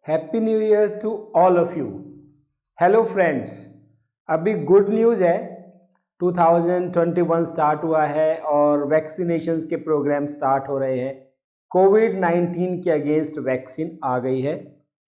Happy new year to all of you. Hello friends, अभी good news है, 2021 start हुआ है और वैक्सीनेशंस के प्रोग्राम स्टार्ट हो रहे हैं। कोविड-19 के अगेंस्ट वैक्सीन आ गई है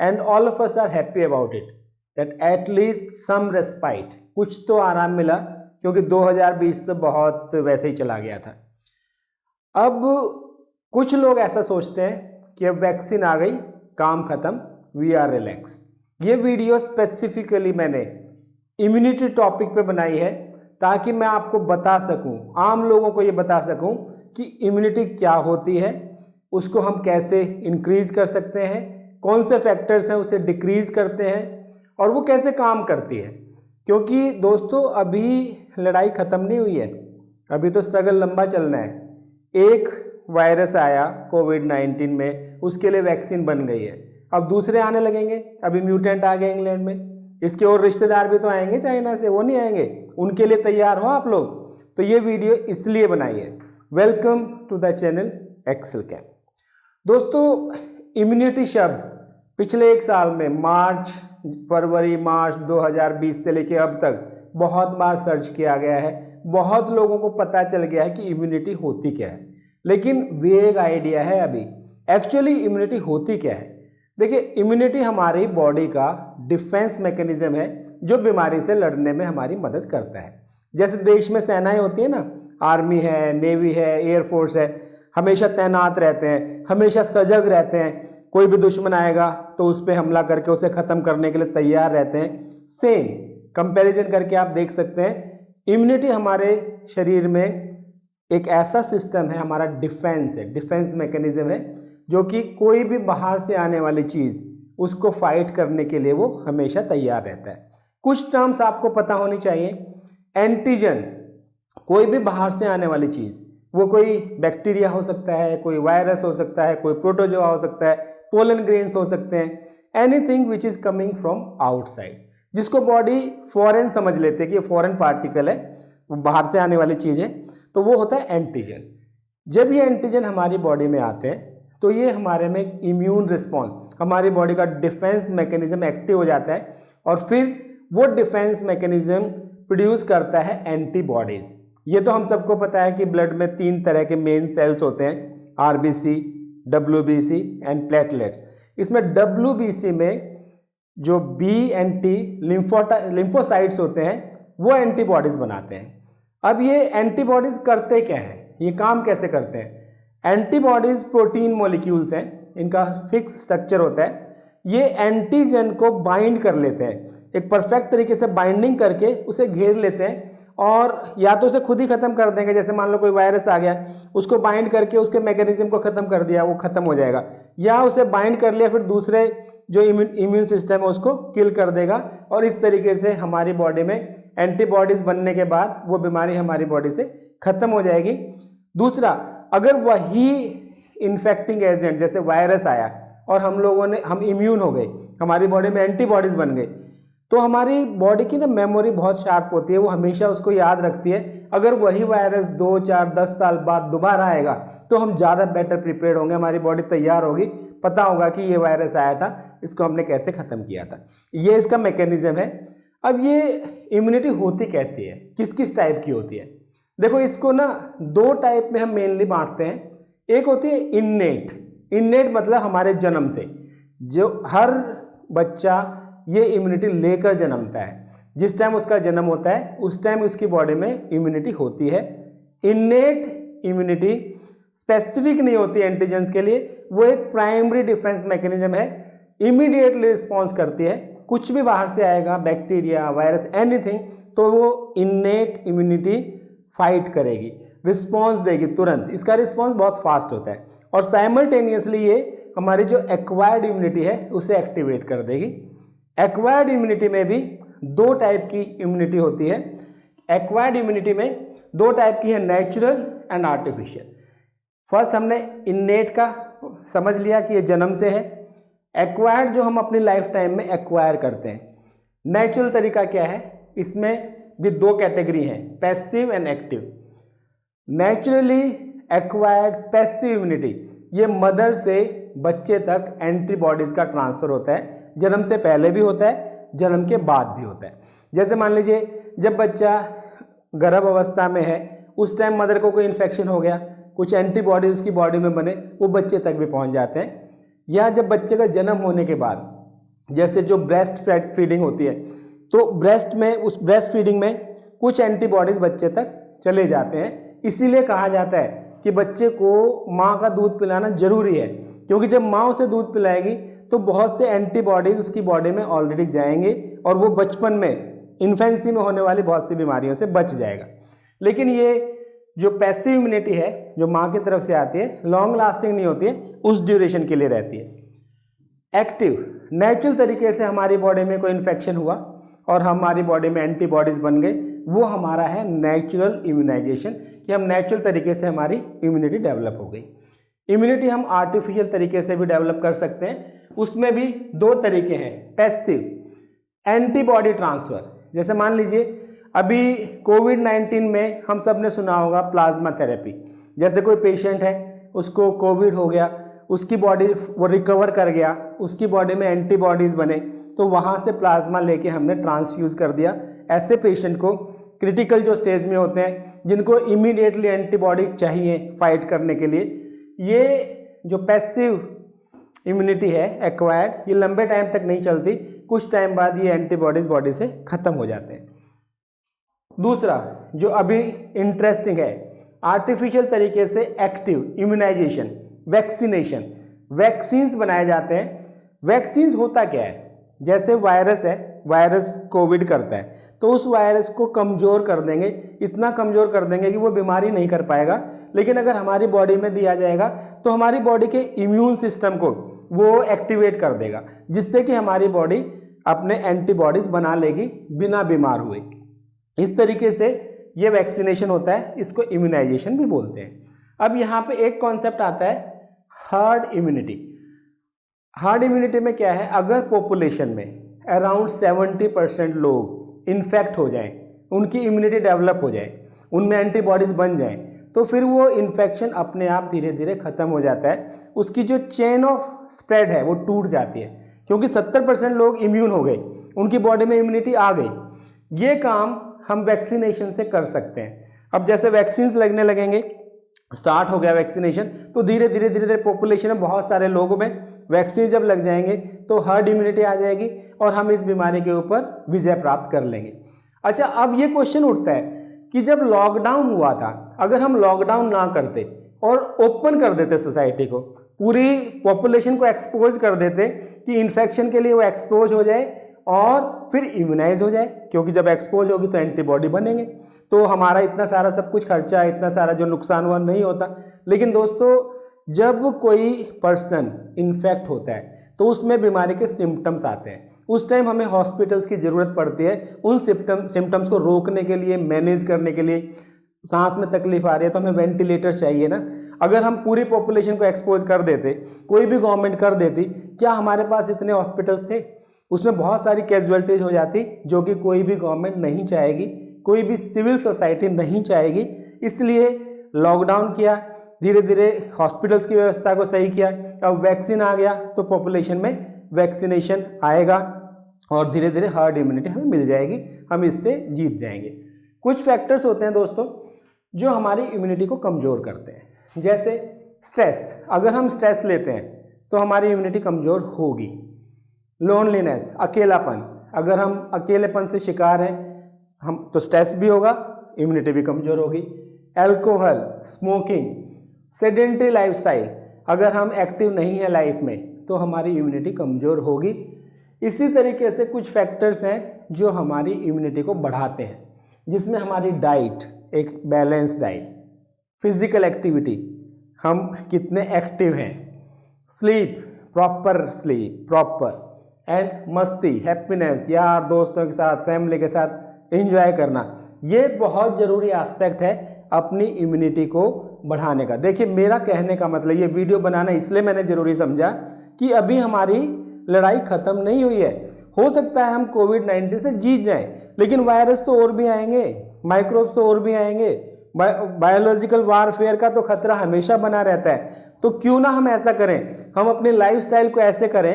and all of us are happy about it that at least some respite, कुछ तो आराम मिला, क्योंकि 2020 तो बहुत वैसे ही चला गया था। अब कुछ लोग ऐसा सोचते हैं कि अब वैक्सीन आ गई, काम खत्म, वी आर रिलैक्स। ये वीडियो स्पेसिफिकली मैंने इम्यूनिटी टॉपिक पे बनाई है ताकि मैं आपको बता सकूं, आम लोगों को ये बता सकूं कि इम्यूनिटी क्या होती है, उसको हम कैसे इंक्रीज कर सकते हैं, कौन से फैक्टर्स हैं उसे डिक्रीज करते हैं और वो कैसे काम करती है। क्योंकि दोस्तों अभी लड़ाई ख़त्म नहीं हुई है, अभी तो स्ट्रगल लंबा चलना है। एक वायरस आया कोविड-19 में, उसके लिए वैक्सीन बन गई है, अब दूसरे आने लगेंगे। अभी म्यूटेंट आ गए इंग्लैंड में, इसके और रिश्तेदार भी तो आएंगे चाइना से, वो नहीं आएंगे? उनके लिए तैयार हो आप लोग। तो ये वीडियो इसलिए बनाई है। Welcome to the channel Excel Camp. दोस्तों, इम्यूनिटी शब्द पिछले एक साल में फरवरी मार्च 2020 से लेकर अब तक बहुत बार सर्च किया गया है, बहुत लोगों को पता चल गया है कि इम्यूनिटी होती क्या है, लेकिन वेग आइडिया है अभी। एक्चुअली इम्यूनिटी होती क्या है? देखिए, इम्यूनिटी हमारी बॉडी का डिफेंस मैकेनिज्म है जो बीमारी से लड़ने में हमारी मदद करता है। जैसे देश में सेनाएं होती है ना, आर्मी है, नेवी है, एयरफोर्स है, हमेशा तैनात रहते हैं, हमेशा सजग रहते हैं। कोई भी दुश्मन आएगा तो उस पर हमला करके उसे ख़त्म करने के लिए तैयार रहते हैं। सेम कंपैरिजन करके आप देख सकते हैं, इम्यूनिटी हमारे शरीर में एक ऐसा सिस्टम है, हमारा डिफेंस है, डिफेंस मैकेनिज्म है, जो कि कोई भी बाहर से आने वाली चीज़ उसको फाइट करने के लिए वो हमेशा तैयार रहता है। कुछ टर्म्स आपको पता होनी चाहिए। एंटीजन, कोई भी बाहर से आने वाली चीज़, वो कोई बैक्टीरिया हो सकता है, कोई वायरस हो सकता है, कोई प्रोटोजोआ हो सकता है, पोलन ग्रेन्स हो सकते हैं, anything which is coming from outside, जिसको बॉडी फॉरेन समझ लेते हैं कि ये फॉरेन पार्टिकल है, वो बाहर से आने वाली चीज़ है, तो वो होता है एंटीजन। जब ये एंटीजन हमारी बॉडी में आते हैं तो ये हमारे में एक इम्यून रिस्पॉन्स, हमारी बॉडी का डिफेंस मैकेनिज्म एक्टिव हो जाता है और फिर वो डिफेंस मैकेनिज्म प्रोड्यूस करता है एंटीबॉडीज। ये तो हम सबको पता है कि ब्लड में 3 तरह के मेन सेल्स होते हैं, आरबीसी, डब्ल्यूबीसी एंड प्लेटलेट्स। इसमें डब्ल्यूबीसी में जो बी एंड टी लिम्फोसाइट्स होते हैं वो एंटीबॉडीज बनाते हैं। अब ये एंटीबॉडीज करते क्या हैं, ये काम कैसे करते हैं? एंटीबॉडीज प्रोटीन मॉलिक्यूल्स हैं, इनका फिक्स स्ट्रक्चर होता है। ये एंटीजन को बाइंड कर लेते हैं, एक परफेक्ट तरीके से बाइंडिंग करके उसे घेर लेते हैं और या तो उसे खुद ही ख़त्म कर देंगे। जैसे मान लो कोई वायरस आ गया, उसको बाइंड करके उसके मैकेनिज्म को ख़त्म कर दिया, वो ख़त्म हो जाएगा, या उसे बाइंड कर लिया फिर दूसरे जो इम्यून सिस्टम है उसको किल कर देगा। और इस तरीके से हमारी बॉडी में एंटीबॉडीज बनने के बाद वो बीमारी हमारी बॉडी से ख़त्म हो जाएगी। दूसरा, अगर वही इन्फेक्टिंग एजेंट जैसे वायरस आया और हम इम्यून हो गए, हमारी बॉडी में एंटीबॉडीज बन गई, तो हमारी बॉडी की ना मेमोरी बहुत शार्प होती है, वो हमेशा उसको याद रखती है। अगर वही वायरस 2, 4, 10 साल बाद दोबारा आएगा तो हम ज़्यादा बेटर प्रिपेयर्ड होंगे, हमारी बॉडी तैयार होगी, पता होगा कि ये वायरस आया था, इसको हमने कैसे ख़त्म किया था। ये इसका मैकेनिज्म है। अब ये इम्यूनिटी होती कैसी है, किस किस टाइप की होती है? देखो, इसको ना 2 टाइप में हम मेनली बांटते हैं। एक होती है इन्नेट। इन्नेट मतलब हमारे जन्म से, जो हर बच्चा ये इम्यूनिटी लेकर जन्मता है। जिस टाइम उसका जन्म होता है उस टाइम उसकी बॉडी में इम्यूनिटी होती है। इन्नेट इम्यूनिटी स्पेसिफिक नहीं होती एंटीजेंस के लिए, वो एक प्राइमरी डिफेंस मैकेनिज्म है, इमीडिएटली रिस्पॉन्स करती है। कुछ भी बाहर से आएगा, बैक्टीरिया, वायरस, एनीथिंग, तो वो इन्नेट इम्यूनिटी फाइट करेगी, रिस्पॉन्स देगी तुरंत। इसका रिस्पॉन्स बहुत फास्ट होता है और साइमल्टेनियसली ये हमारी जो एक्वायर्ड इम्यूनिटी है उसे एक्टिवेट कर देगी। एक्वायर्ड इम्यूनिटी में भी 2 टाइप की इम्यूनिटी होती है। एक्वायर्ड इम्यूनिटी में 2 टाइप की है, नेचुरल एंड आर्टिफिशियल। फर्स्ट हमने इन्नेट का समझ लिया कि ये जन्म से है। एक्वायर्ड जो हम अपनी लाइफ टाइम में एक्वायर करते हैं। नेचुरल तरीका क्या है? इसमें भी 2 कैटेगरी हैं, passive and active. Naturally acquired passive immunity, ये मदर से बच्चे तक एंटीबॉडीज का ट्रांसफर होता है। जन्म से पहले भी होता है, जन्म के बाद भी होता है। जैसे मान लीजिए जब बच्चा गर्भ अवस्था में है उस टाइम मदर को कोई इन्फेक्शन हो गया, कुछ एंटीबॉडीज उसकी बॉडी में बने, वो बच्चे तक भी पहुंच जाते हैं। या जब बच्चे का जन्म होने के बाद जैसे जो ब्रेस्ट फीडिंग होती है, तो उस ब्रेस्ट फीडिंग में कुछ एंटीबॉडीज बच्चे तक चले जाते हैं। इसीलिए कहा जाता है कि बच्चे को माँ का दूध पिलाना जरूरी है, क्योंकि जब माँ उसे दूध पिलाएगी तो बहुत से एंटीबॉडीज उसकी बॉडी में ऑलरेडी जाएंगे और वो बचपन में इन्फेंसी में होने वाली बहुत सी बीमारियों से बच जाएगा। लेकिन ये जो पैसिव इम्यूनिटी है जो माँ की तरफ से आती है, लॉन्ग लास्टिंग नहीं होती है, उस ड्यूरेशन के लिए रहती है। एक्टिव, नेचुरल तरीके से हमारी बॉडी में कोई इन्फेक्शन हुआ और हमारी बॉडी में एंटीबॉडीज बन गए, वो हमारा है नेचुरल इम्यूनाइजेशन, कि हम नेचुरल तरीके से हमारी इम्यूनिटी डेवलप हो गई। इम्यूनिटी हम आर्टिफिशियल तरीके से भी डेवलप कर सकते हैं, उसमें भी दो तरीके हैं। Passive, antibody transfer. जैसे मान लीजिए अभी कोविड-19 में हम सब ने सुना होगा प्लाज्मा थेरेपी। जैसे कोई पेशेंट है, उसको कोविड हो गया, उसकी बॉडी वो रिकवर कर गया, उसकी बॉडी में एंटीबॉडीज़ बने, तो वहाँ से प्लाज्मा लेके हमने ट्रांसफ्यूज़ कर दिया। ऐसे पेशेंट को, क्रिटिकल जो स्टेज में होते हैं, जिनको इमीडिएटली एंटीबॉडी चाहिए फाइट करने के लिए, ये जो पैसिव इम्यूनिटी है एक्वायर्ड, ये लंबे टाइम तक नहीं चलती, कुछ टाइम बाद ये एंटीबॉडीज़ बॉडी से ख़त्म हो जाते हैं। दूसरा जो अभी इंटरेस्टिंग है, आर्टिफिशियल तरीके से एक्टिव इम्यूनाइजेशन, वैक्सीनेशन। वैक्सीन्स बनाए जाते हैं। वैक्सीन्स होता क्या है, जैसे वायरस है, वायरस कोविड करता है, तो उस वायरस को कमज़ोर कर देंगे, इतना कमज़ोर कर देंगे कि वो बीमारी नहीं कर पाएगा। लेकिन अगर हमारी बॉडी में दिया जाएगा तो हमारी बॉडी के इम्यून सिस्टम को वो एक्टिवेट कर देगा, जिससे कि हमारी बॉडी अपने एंटीबॉडीज़ बना लेगी बिना बीमार हुए। इस तरीके से ये वैक्सीनेशन होता है, इसको इम्यूनाइजेशन भी बोलते हैं। अब यहाँ पे एक कॉन्सेप्ट आता है हर्ड इम्यूनिटी। हर्ड इम्यूनिटी में क्या है, अगर पॉपुलेशन में अराउंड 70% लोग इन्फेक्ट हो जाएं, उनकी इम्यूनिटी डेवलप हो जाए, उनमें एंटीबॉडीज़ बन जाएं, तो फिर वो इन्फेक्शन अपने आप धीरे धीरे ख़त्म हो जाता है। उसकी जो चेन ऑफ स्प्रेड है वो टूट जाती है, क्योंकि 70% लोग इम्यून हो गए, उनकी बॉडी में इम्यूनिटी आ गई। ये काम हम वैक्सीनेशन से कर सकते हैं। अब जैसे वैक्सीन्स लगने लगेंगे, स्टार्ट हो गया वैक्सीनेशन, तो धीरे धीरे पॉपुलेशन में बहुत सारे लोगों में वैक्सीन जब लग जाएंगे तो हर्ड इम्यूनिटी आ जाएगी और हम इस बीमारी के ऊपर विजय प्राप्त कर लेंगे। अच्छा, अब ये क्वेश्चन उठता है कि जब लॉकडाउन हुआ था, अगर हम लॉकडाउन ना करते और ओपन कर देते सोसाइटी को, पूरी पॉपुलेशन को एक्सपोज कर देते कि इन्फेक्शन के लिए वो एक्सपोज हो जाए और फिर इम्यूनाइज हो जाए, क्योंकि जब एक्सपोज होगी तो एंटीबॉडी बनेंगे, तो हमारा इतना सारा सब कुछ खर्चा, इतना सारा जो नुकसान हुआ नहीं होता। लेकिन दोस्तों, जब कोई पर्सन इन्फेक्ट होता है तो उसमें बीमारी के सिम्टम्स आते हैं, उस टाइम हमें हॉस्पिटल्स की ज़रूरत पड़ती है उन सिम्टम्स को रोकने के लिए, मैनेज करने के लिए। सांस में तकलीफ आ रही है तो हमें वेंटिलेटर चाहिए ना। अगर हम पूरी पॉपुलेशन को एक्सपोज कर देते, कोई भी गवर्नमेंट कर देती, क्या हमारे पास इतने हॉस्पिटल्स थे? उसमें बहुत सारी कैजुअलिटीज हो जाती, जो कि कोई भी गवर्नमेंट नहीं चाहेगी, कोई भी सिविल सोसाइटी नहीं चाहेगी। इसलिए लॉकडाउन किया, धीरे धीरे हॉस्पिटल्स की व्यवस्था को सही किया। अब वैक्सीन आ गया तो पॉपुलेशन में वैक्सीनेशन आएगा और धीरे धीरे हर्ड इम्यूनिटी हमें मिल जाएगी, हम इससे जीत जाएंगे। कुछ फैक्टर्स होते हैं दोस्तों जो हमारी इम्यूनिटी को कमज़ोर करते हैं, जैसे स्ट्रेस। अगर हम स्ट्रेस लेते हैं तो हमारी इम्यूनिटी कमज़ोर होगी। लोनलीनेस, अकेलापन, अगर हम अकेलेपन से शिकार हैं हम तो स्ट्रेस भी होगा, इम्यूनिटी भी कमज़ोर होगी। अल्कोहल, स्मोकिंग, सेडेंटरी लाइफस्टाइल, अगर हम एक्टिव नहीं है लाइफ में तो हमारी इम्यूनिटी कमज़ोर होगी। इसी तरीके से कुछ फैक्टर्स हैं जो हमारी इम्यूनिटी को बढ़ाते हैं, जिसमें हमारी डाइट, एक बैलेंस डाइट, फिजिकल एक्टिविटी, हम कितने एक्टिव हैं, sleep, proper sleep, proper, and मस्ती, हैप्पीनेस, यार दोस्तों के साथ, फैमिली के साथ एंजॉय करना, ये बहुत ज़रूरी एस्पेक्ट है अपनी इम्यूनिटी को बढ़ाने का। देखिए, मेरा कहने का मतलब, ये वीडियो बनाना इसलिए मैंने ज़रूरी समझा कि अभी हमारी लड़ाई ख़त्म नहीं हुई है। हो सकता है हम कोविड-19 से जीत जाएं, लेकिन वायरस तो और भी आएंगे, माइक्रोब्स तो और भी आएंगे, बायोलॉजिकल वारफेयर का तो खतरा हमेशा बना रहता है। तो क्यों ना हम ऐसा करें, हम अपने लाइफस्टाइल को ऐसे करें,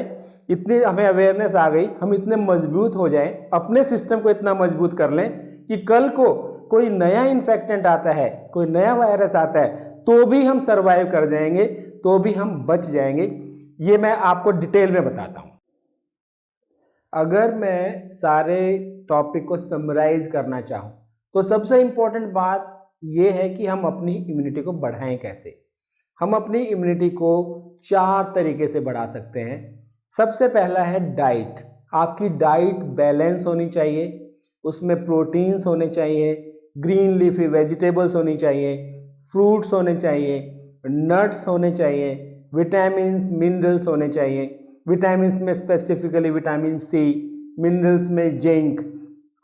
इतनी हमें अवेयरनेस आ गई, हम इतने मजबूत हो जाएं, अपने सिस्टम को इतना मजबूत कर लें कि कल को कोई नया इन्फेक्टेंट आता है, कोई नया वायरस आता है, तो भी हम सरवाइव कर जाएंगे, तो भी हम बच जाएंगे। ये मैं आपको डिटेल में बताता हूँ। अगर मैं सारे टॉपिक को समराइज करना चाहूँ तो सबसे इम्पोर्टेंट बात ये है कि हम अपनी इम्यूनिटी को बढ़ाएं कैसे। हम अपनी इम्यूनिटी को 4 तरीके से बढ़ा सकते हैं। सबसे पहला है डाइट। आपकी डाइट बैलेंस होनी चाहिए, उसमें प्रोटीन्स होने चाहिए, ग्रीन लीफी वेजिटेबल्स होनी चाहिए, फ्रूट्स होने चाहिए, नट्स होने चाहिए, विटामिन्स मिनरल्स होने चाहिए। विटामिन्स में स्पेसिफिकली विटामिन सी, मिनरल्स में जिंक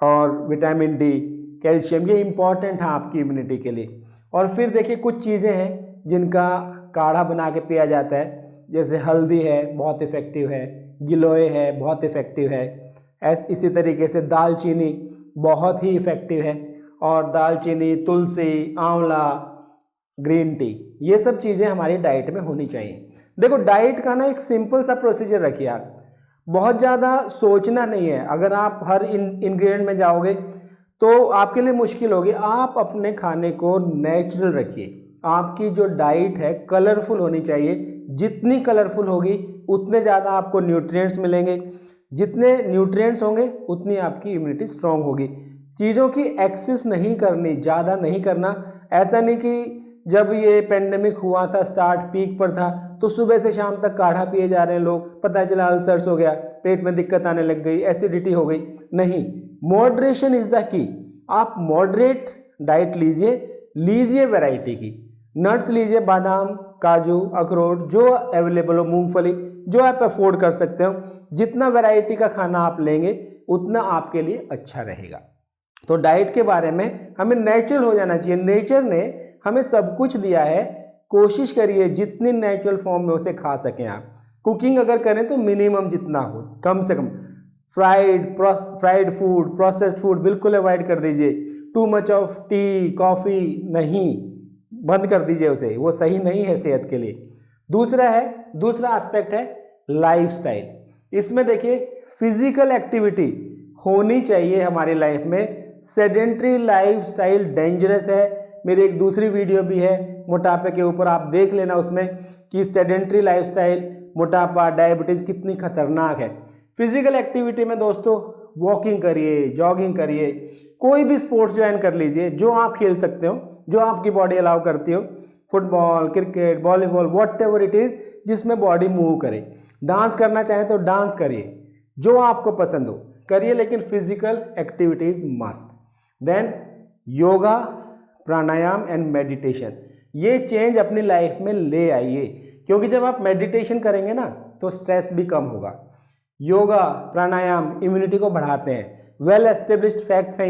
और विटामिन डी, कैल्शियम, ये इंपॉर्टेंट है आपकी इम्यूनिटी के लिए। और फिर देखिए कुछ चीज़ें हैं जिनका काढ़ा बना के पिया जाता है, जैसे हल्दी है, बहुत इफ़ेक्टिव है, गिलोय है, बहुत इफ़ेक्टिव है। इसी तरीके से दालचीनी बहुत ही इफ़ेक्टिव है, और दालचीनी, तुलसी, आंवला, ग्रीन टी, ये सब चीज़ें हमारी डाइट में होनी चाहिए। देखो डाइट का ना एक सिंपल सा प्रोसीजर रखिए आप, बहुत ज़्यादा सोचना नहीं है। अगर आप हर इंग्रेडिएंट में जाओगे तो आपके लिए मुश्किल होगी। आप अपने खाने को नेचुरल रखिए। आपकी जो डाइट है कलरफुल होनी चाहिए, जितनी कलरफुल होगी उतने ज़्यादा आपको न्यूट्रिएंट्स मिलेंगे, जितने न्यूट्रिएंट्स होंगे उतनी आपकी इम्यूनिटी स्ट्रांग होगी। चीज़ों की एक्सेस नहीं करनी, ज़्यादा नहीं करना। ऐसा नहीं कि जब ये पेंडेमिक हुआ था, स्टार्ट पीक पर था, तो सुबह से शाम तक काढ़ा पिए जा रहे हैं लोग, पता चला अल्सर्स हो गया, पेट में दिक्कत आने लग गई, एसिडिटी हो गई। नहीं, मॉडरेशन इज द की। आप मॉडरेट डाइट लीजिए वैरायटी की। नट्स लीजिए, बादाम, काजू, अखरोट, जो अवेलेबल हो, मूंगफली, जो आप अफोर्ड कर सकते हो। जितना वैरायटी का खाना आप लेंगे उतना आपके लिए अच्छा रहेगा। तो डाइट के बारे में हमें नेचुरल हो जाना चाहिए। नेचर ने हमें सब कुछ दिया है, कोशिश करिए जितनी नेचुरल फॉर्म में उसे खा सकें आप। कुकिंग अगर करें तो मिनिमम जितना हो, कम से कम। फ्राइड फूड, प्रोसेस्ड फूड बिल्कुल अवॉइड कर दीजिए। Too much of T, coffee नहीं, बंद कर दीजिए उसे, वो सही नहीं है सेहत के लिए। दूसरा एस्पेक्ट है लाइफस्टाइल। इसमें देखिए फिजिकल एक्टिविटी होनी चाहिए हमारी लाइफ में। सेडेंट्री लाइफस्टाइल डेंजरस है। मेरी एक दूसरी वीडियो भी है मोटापे के ऊपर, आप देख लेना उसमें कि सेडेंट्री लाइफस्टाइल, मोटापा, डायबिटीज़ कितनी खतरनाक है। फिजिकल एक्टिविटी में दोस्तों वॉकिंग करिए, जॉगिंग करिए, कोई भी स्पोर्ट्स ज्वाइन कर लीजिए जो आप खेल सकते हो, जो आपकी बॉडी अलाउ करती हो। Football, cricket, volleyball, what ever it is, जिसमें बॉडी मूव करे। डांस करना चाहें तो डांस करिए, जो आपको पसंद हो करिए, लेकिन physical activities must. Then yoga, pranayama and meditation, ये चेंज अपनी लाइफ में ले आइए, क्योंकि जब आप मेडिटेशन करेंगे ना तो स्ट्रेस भी कम होगा। योगा, प्राणायाम इम्यूनिटी को बढ़ाते हैं, वेल एस्टेब्लिश्ड फैक्ट्स हैं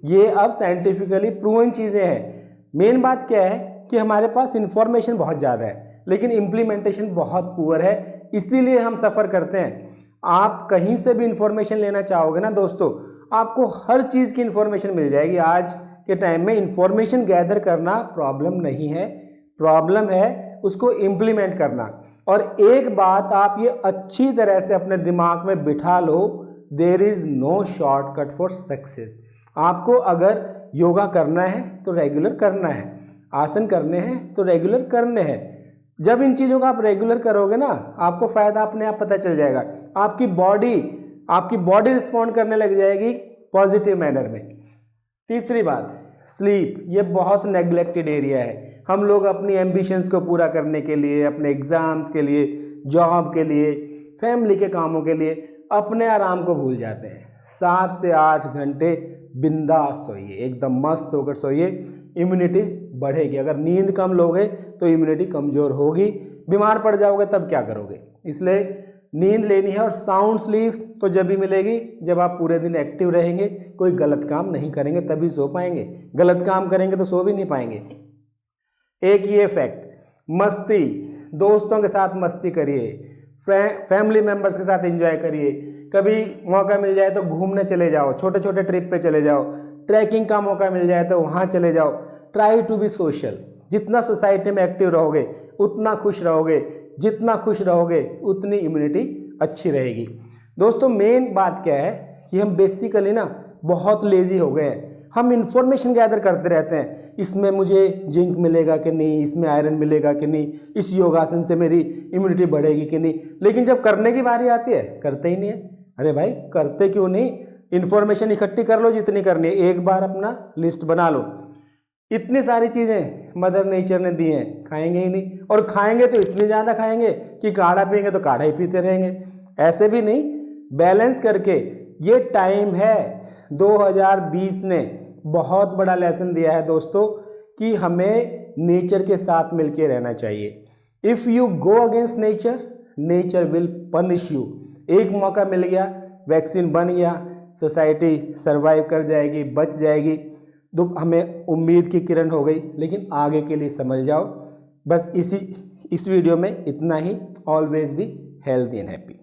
ये अब साइंटिफिकली प्रूवन चीज़ें हैं। मेन बात क्या है कि हमारे पास इंफॉर्मेशन बहुत ज़्यादा है, लेकिन इम्प्लीमेंटेशन बहुत पुअर है, इसीलिए हम सफ़र करते हैं। आप कहीं से भी इंफॉर्मेशन लेना चाहोगे ना दोस्तों, आपको हर चीज़ की इंफॉर्मेशन मिल जाएगी। आज के टाइम में इंफॉर्मेशन गैदर करना प्रॉब्लम नहीं है, प्रॉब्लम है उसको इम्प्लीमेंट करना। और एक बात आप ये अच्छी तरह से अपने दिमाग में बिठा लो, there is no shortcut for success. आपको अगर योगा करना है तो रेगुलर करना है, आसन करने हैं तो रेगुलर करने हैं। जब इन चीज़ों का आप रेगुलर करोगे ना, आपको फ़ायदा अपने आप पता चल जाएगा। आपकी बॉडी रिस्पॉन्ड करने लग जाएगी पॉजिटिव मैनर में। तीसरी बात, स्लीप, ये बहुत नेग्लेक्टेड एरिया है। हम लोग अपनी एम्बिशंस को पूरा करने के लिए, अपने एग्ज़ाम्स के लिए, जॉब के लिए, फैमिली के कामों के लिए अपने आराम को भूल जाते हैं। 7 से 8 घंटे बिंदास सोइए, एकदम मस्त होकर सोइए, इम्यूनिटी बढ़ेगी। अगर नींद कम लोगे तो इम्यूनिटी कमज़ोर होगी, बीमार पड़ जाओगे तब क्या करोगे। इसलिए नींद लेनी है, और साउंड स्लीप तो जब भी मिलेगी जब आप पूरे दिन एक्टिव रहेंगे, कोई गलत काम नहीं करेंगे तभी सो पाएंगे, गलत काम करेंगे तो सो भी नहीं पाएंगे। एक ये फैक्ट, मस्ती, दोस्तों के साथ मस्ती करिए, फैमिली मेम्बर्स के साथ एंजॉय करिए। कभी मौका मिल जाए तो घूमने चले जाओ, छोटे छोटे ट्रिप पे चले जाओ, ट्रैकिंग का मौका मिल जाए तो वहाँ चले जाओ। Try to be social. जितना सोसाइटी में एक्टिव रहोगे उतना खुश रहोगे, जितना खुश रहोगे उतनी इम्यूनिटी अच्छी रहेगी। दोस्तों मेन बात क्या है कि हम बेसिकली ना बहुत लेजी हो गए हैं। हम इंफॉर्मेशन गैदर करते रहते हैं, इसमें मुझे जिंक मिलेगा कि नहीं, इसमें आयरन मिलेगा कि नहीं, इस योगासन से मेरी इम्यूनिटी बढ़ेगी कि नहीं, लेकिन जब करने की बारी आती है करते ही नहीं है। अरे भाई करते क्यों नहीं? इन्फॉर्मेशन इकट्ठी कर लो जितनी करनी है, एक बार अपना लिस्ट बना लो। इतनी सारी चीज़ें मदर नेचर ने दी हैं, खाएंगे ही नहीं, और खाएंगे तो इतनी ज़्यादा खाएंगे कि काढ़ा पियेंगे तो काढ़ा ही पीते रहेंगे। ऐसे भी नहीं, बैलेंस करके। ये टाइम है 2020 ने बहुत बड़ा लेसन दिया है दोस्तों कि हमें नेचर के साथ मिलके रहना चाहिए। If you go against nature, nature will punish you. एक मौका मिल गया, वैक्सीन बन गया, सोसाइटी सरवाइव कर जाएगी, बच जाएगी, तो हमें उम्मीद की किरण हो गई। लेकिन आगे के लिए समझ जाओ। बस इस वीडियो में इतना ही। Always be healthy and happy.